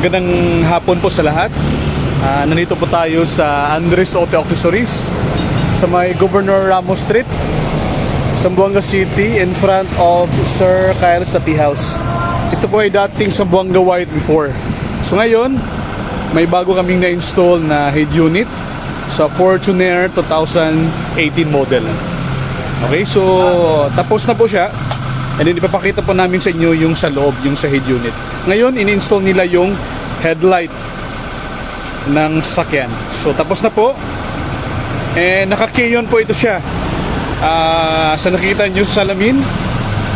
Magandang hapon po sa lahat. Nandito po tayo sa Andres Auto Accessories sa may Governor Ramos Street, Zamboanga City, in front of Sir Kyle's Tea House. Ito po ay dating Zamboanga White before. So ngayon, may bago kaming na-install na head unit sa Fortuner 2018 model. Okay, so tapos na po siya. And then ipapakita po namin sa inyo yung sa loob, yung sa head unit. Ngayon, in-install nila yung headlight ng sasakyan. So tapos na po. And naka-K-on po ito siya. Sa nakikita nyo sa salamin,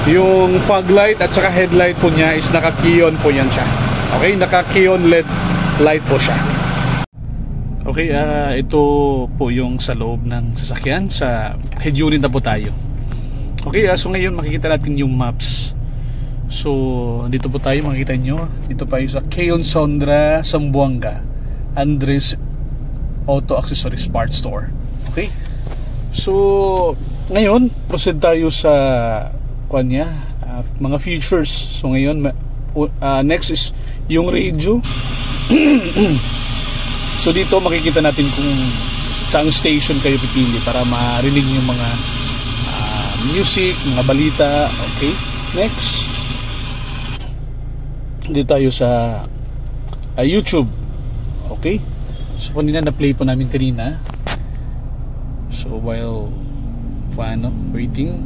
yung fog light at saka headlight po niya is naka-K-on po yan siya. Okay, naka-K-on LED light po siya. Okay, ito po yung sa loob ng sasakyan. Sa head unit na po tayo. Okay, so ngayon makikita natin yung maps. So, dito po tayo, makikita nyo. Dito pa yung sa K-on Sondra, Zamboanga, Andres Auto Accessories Parts Store. Okay? So, ngayon, proceed tayo sa mga features. So, ngayon, next is yung radio. So, dito makikita natin kung saan station kayo pipili para marinig yung mga music, mga balita. Okay, next dito tayo sa YouTube. Okay, so kanina na-play po namin kanina. So while waiting,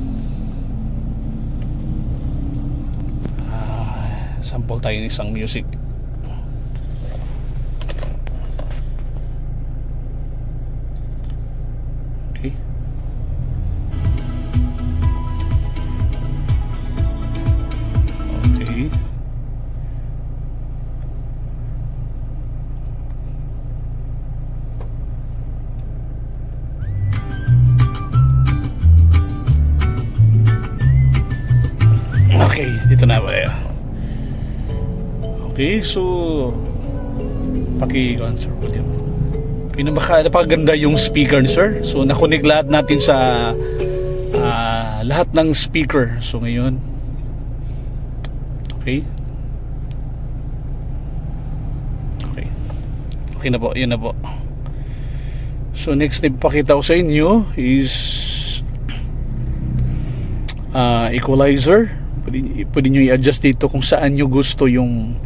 sample tayo ng isang music. Okay. Okay, dito na ba ya? Okay, so paki-answer ko din. Napakaganda yung speaker, sir. So nakunig lahat natin sa lahat ng speaker. So ngayon, okay. Okay na po, yun na po. So next na ipapakita ko sa inyo is equalizer. Pwede nyo i-adjust dito kung saan nyo gusto yung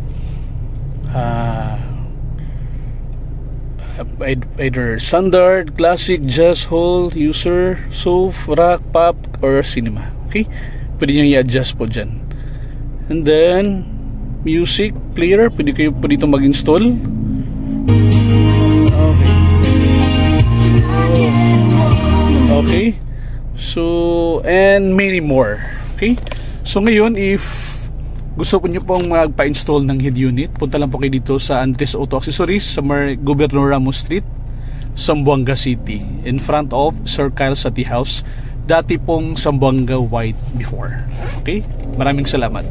either standard, classic, jazz, hall, user, soft, rock, pop, or cinema. Okay? Pwede nyo i-adjust po dyan. And then music player, pwede kayo po dito mag-install. Okay. So and many more. Okay? So ngayon, if gusto po nyo pong magpa-install ng head unit, punta lang po kayo dito sa Andres Auto Accessories sa Governor Ramos Street, Zamboanga City, in front of Sir Kyle's Tea House. Dati pong Zamboanga White before. Okay? Maraming salamat.